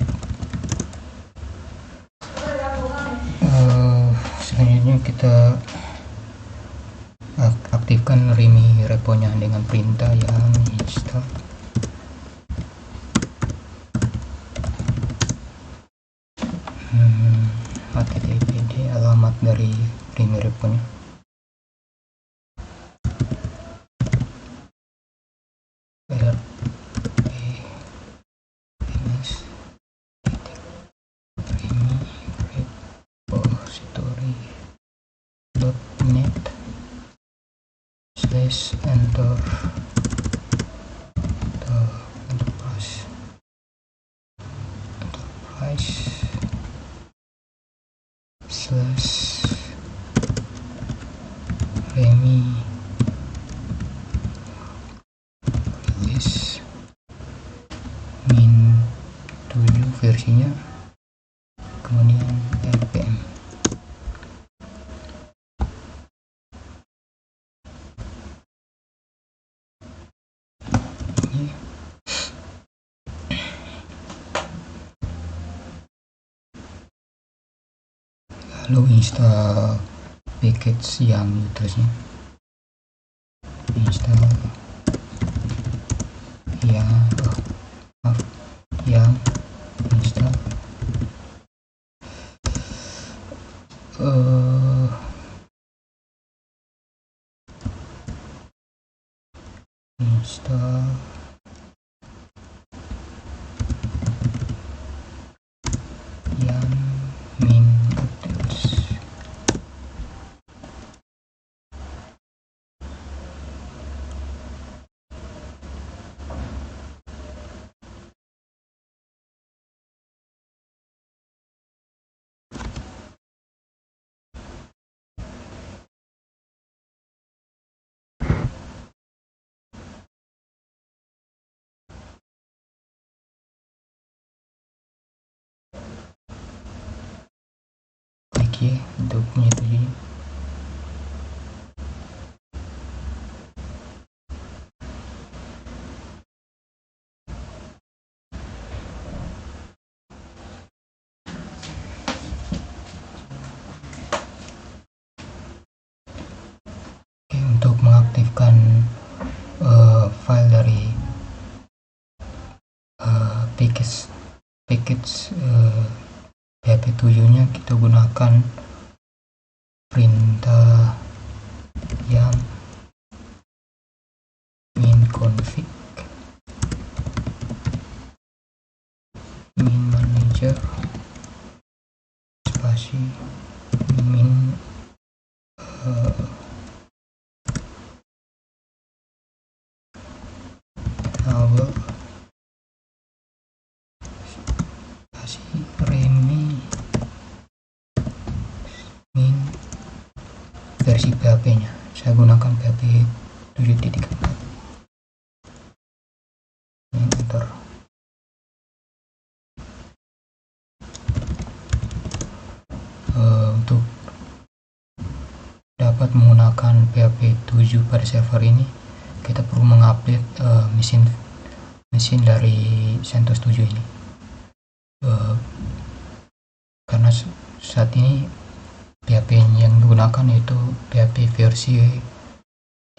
Speaker 1: Selanjutnya kita aktifkan REMI reponya dengan perintah yang install httpd alamat dari REMI reponya. Enter enterprise /REMI release min 7 versinya, kemudian rpm. Lalu install package yang terusnya, install yang install install yang min updates. kunci ya untuk menyetujuinya. Oke, untuk mengaktifkan file dari package PHP 7 nya kita gunakan perintah yang min config min manager spasi min enable spasi remi min versi PHP nya. Saya gunakan PHP 7.4. Enter. Untuk dapat menggunakan PHP 7 pada server ini, kita perlu mengupdate mesin dari CentOS 7 ini. Karena saat ini PHP yang digunakan yaitu PHP versi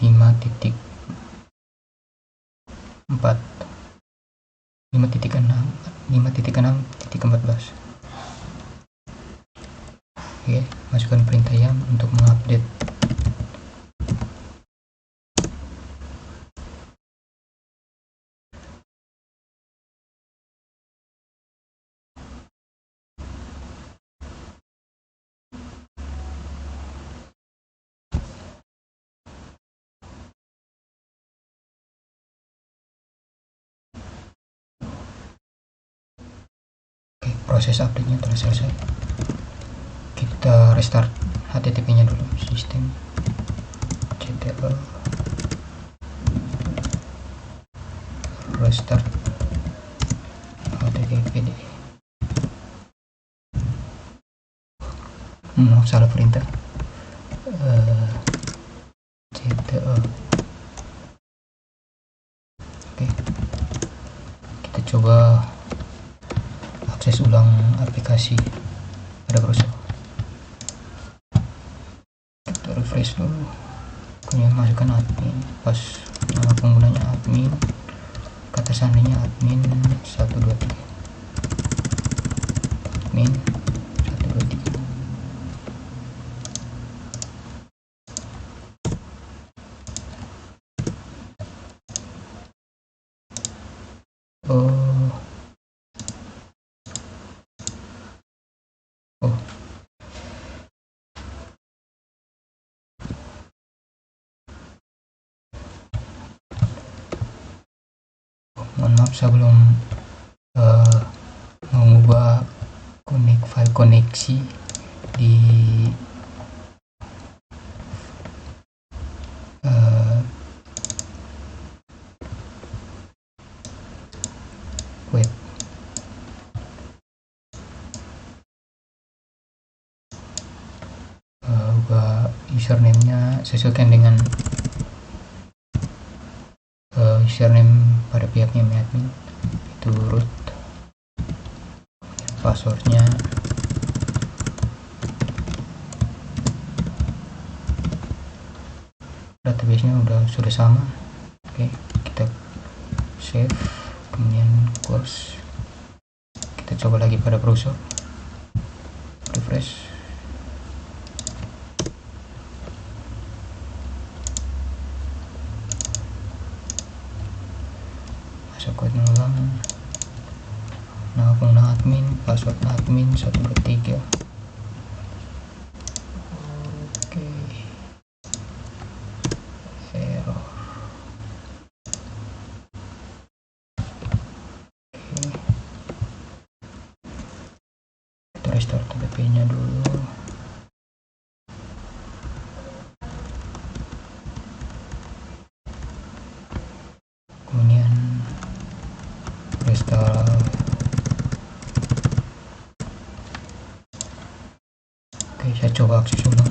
Speaker 1: 5.4 5.6.14. Oke, masukkan perintah yang untuk mengupdate. Oke, proses update-nya telah selesai. Kita restart HTTP-nya dulu, sistem ctl restart HTTPD. Salah perintah. ctl. Oke, kita coba akses ulang aplikasi pada browser. Kita refresh dulu, kemudian masukkan admin, pas nama penggunanya admin, kata sandinya admin 123, admin 123. Mohon maaf, saya belum mengubah file koneksi di web. Ubah username-nya sesuaikan dengan username pada pihaknya admin, itu root, passwordnya database-nya sudah sama. Oke, kita save, kemudian close. Kita coba lagi pada browser, refresh. Kode ulang, nama pengguna admin, password admin 123. Oke, error. Oke, kita restart HTTP-nya dulu. Kemudian restart. Oke, saya coba akses ulang.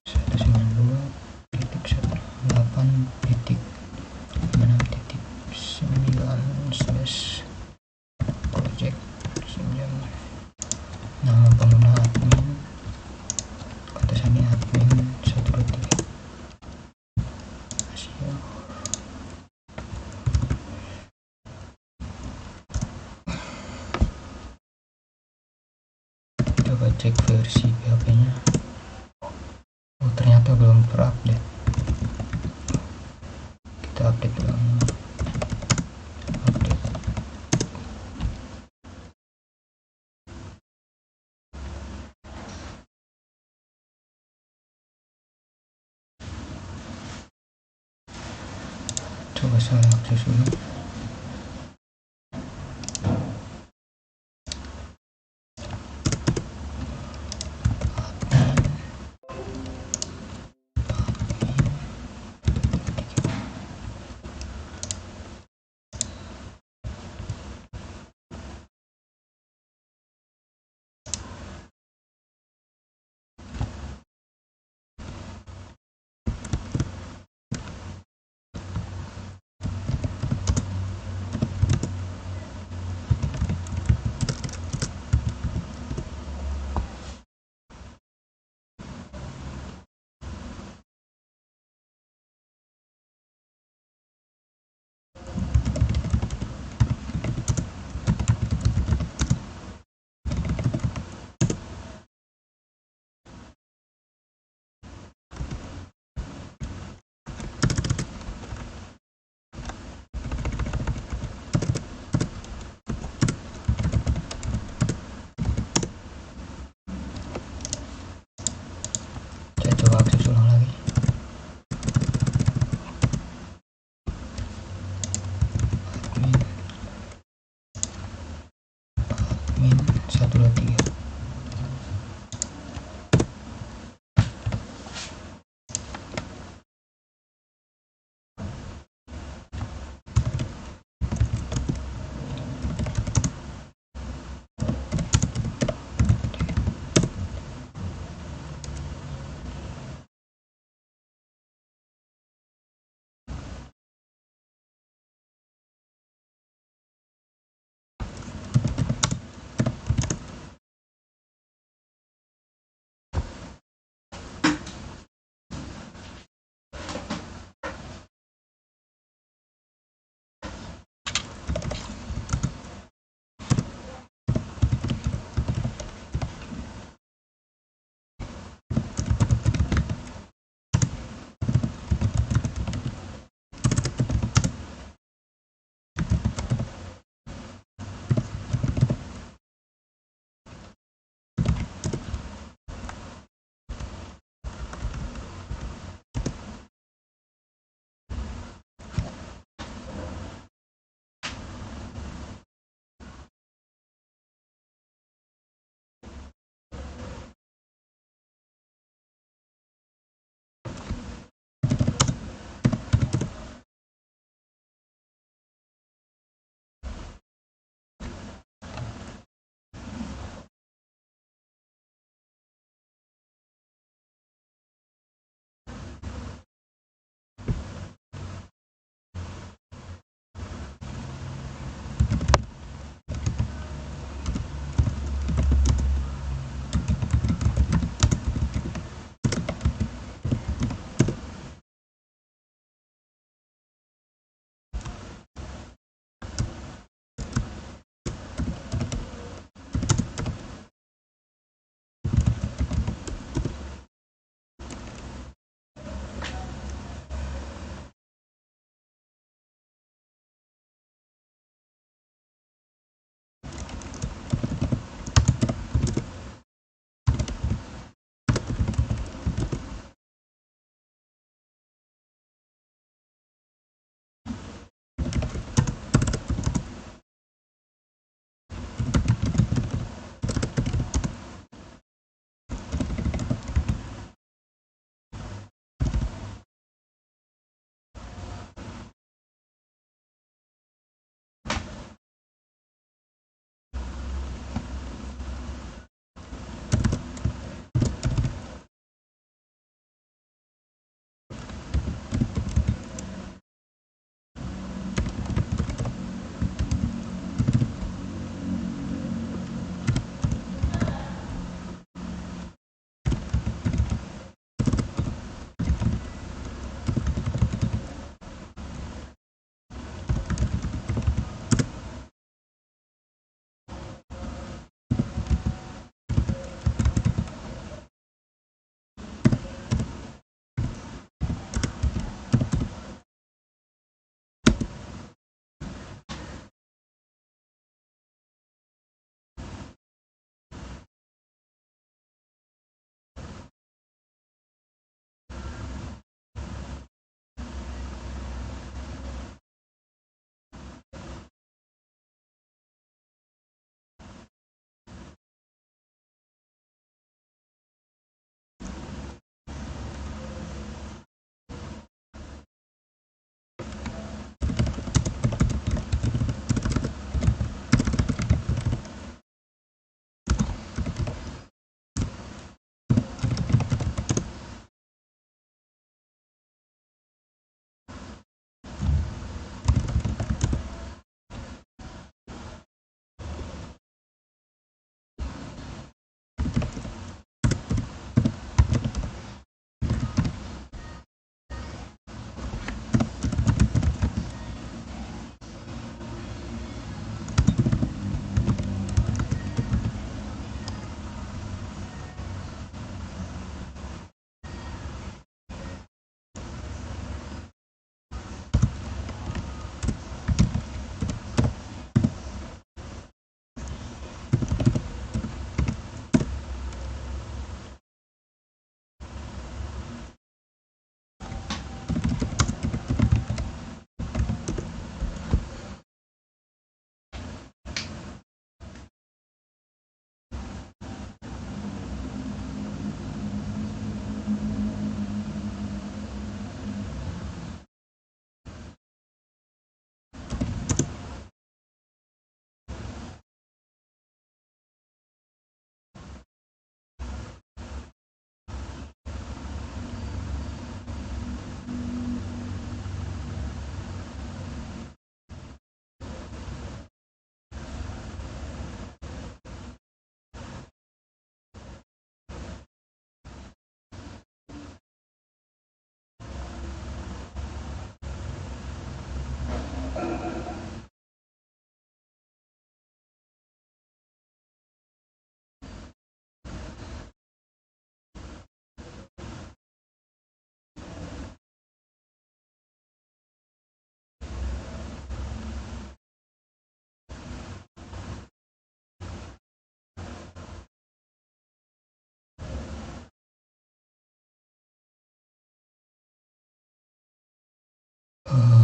Speaker 1: 192.8.6.9/project senjam. Nama pengguna admin, kata sani admin 123. Hasil coba cek versi PHP nya. Oh, ternyata belum terupdate. Kita update ulang. Update. Coba saya akses ulang. Saya coba akses ulang lagi. Admin 123.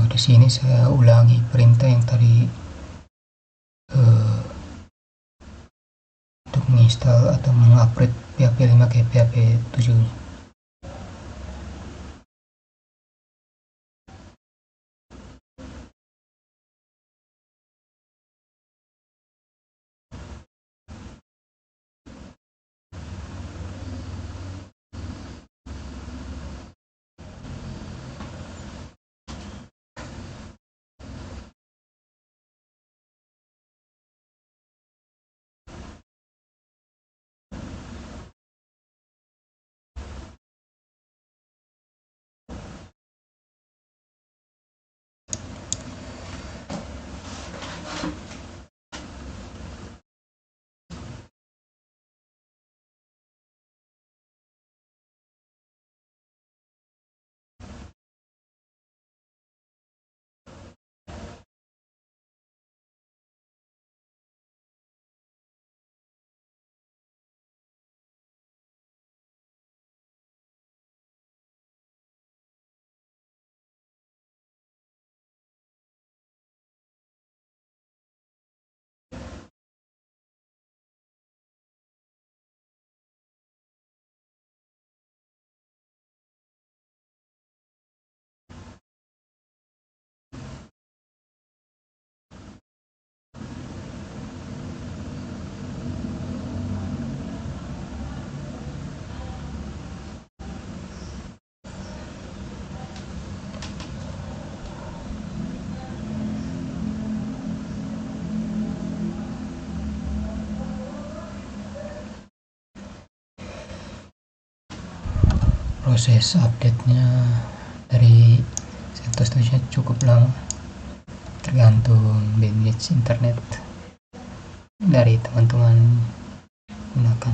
Speaker 1: di sini saya ulangi perintah yang tadi untuk menginstal atau mengupgrade PHP 5 ke PHP 7. Proses update-nya dari CentOS 7 cukup lama, tergantung bandwidth internet dari teman-teman gunakan.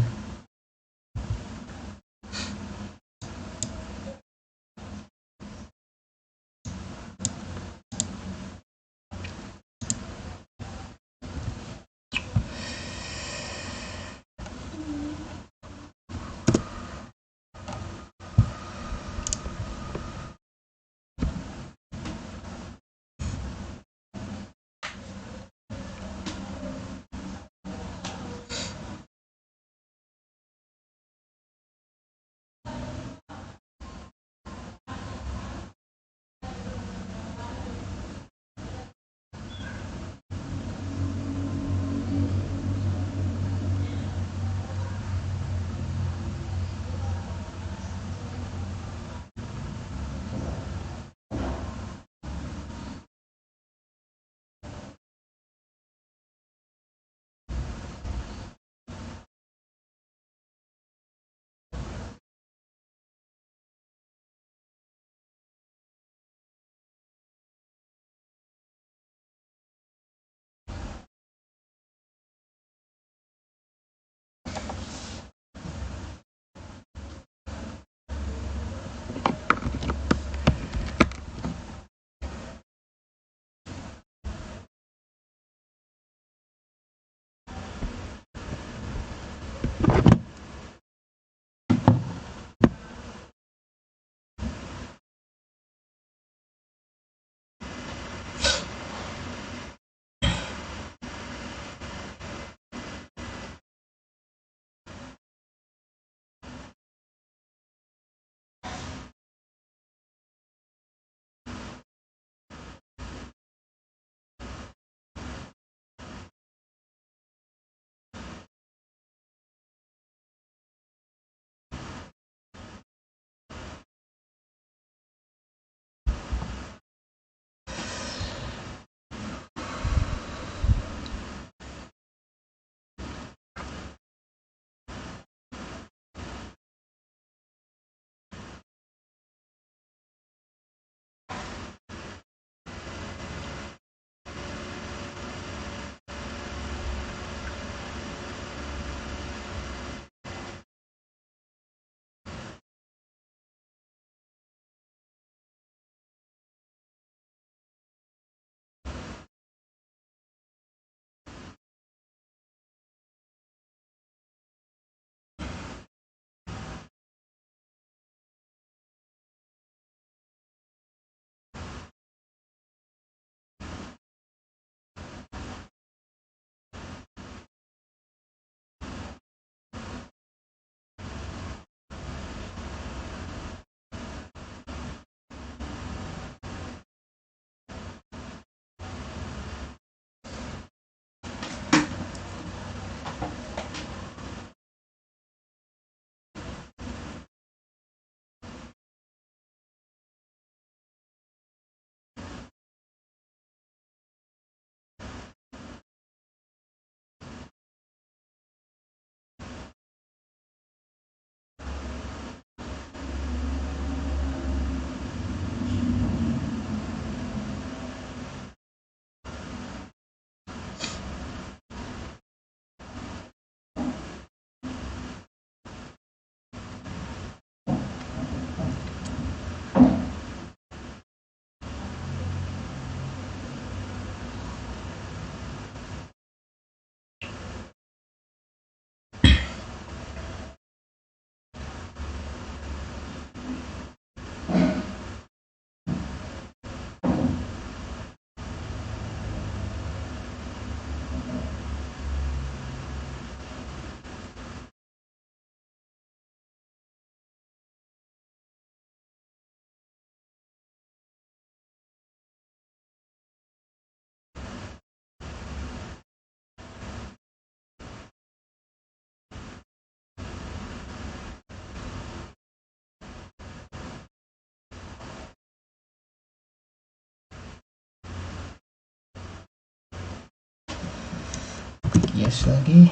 Speaker 1: yes lagi.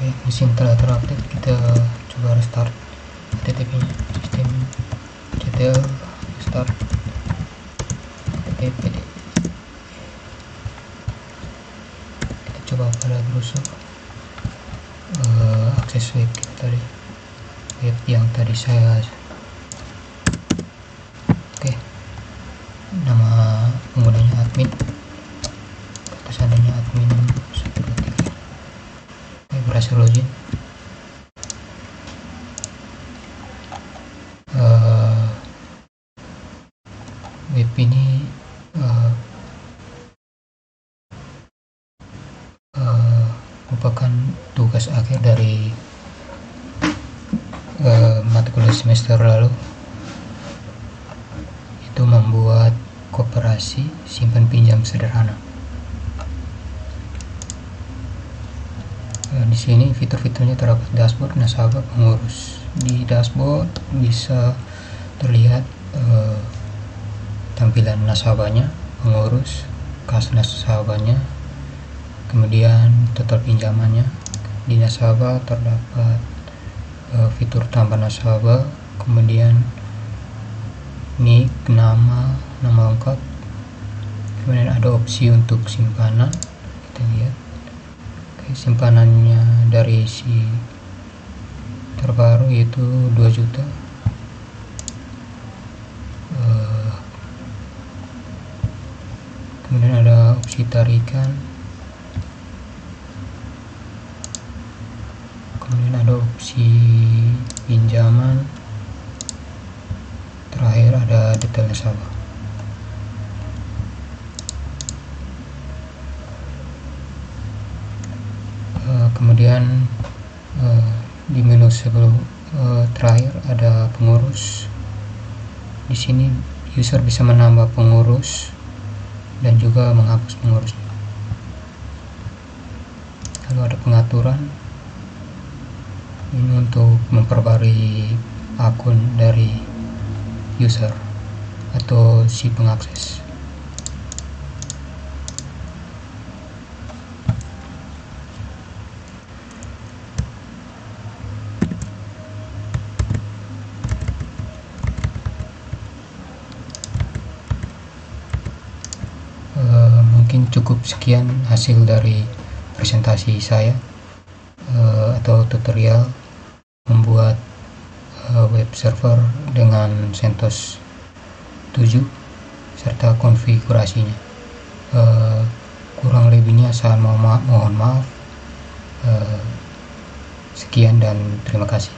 Speaker 1: Oke, mesin telah terupdate. Kita coba restart HTTP nya. Sistem ctl restart http. Kita coba pada browser akses web kita tadi, web yang tadi saya. Oke, nama penggunanya admin, seandainya admin 123. Oke, berhasil login. Web ini merupakan tugas akhir dari mata kuliah semester lalu, itu membuat koperasi simpan pinjam sederhana. Di sini fitur-fiturnya terdapat dashboard nasabah pengurus. Di dashboard bisa terlihat tampilan nasabahnya, pengurus, kas nasabahnya, kemudian total pinjamannya. Di nasabah terdapat fitur tambah nasabah, kemudian nick, nama lengkap, kemudian ada opsi untuk simpanan. Kita lihat. Oke, simpanannya dari si terbaru yaitu 2 juta. Kemudian ada opsi tarikan, kemudian ada opsi pinjaman, terakhir ada detail nasabah. Kemudian di menu sebelum terakhir ada pengurus. Di sini user bisa menambah pengurus dan juga menghapus pengurusnya. Lalu ada pengaturan, ini untuk memperbarui akun dari user atau si pengakses. Mungkin cukup sekian hasil dari presentasi saya atau tutorial membuat web server dengan CentOS 7 serta konfigurasinya. Kurang lebihnya saya mohon maaf. Sekian dan terima kasih.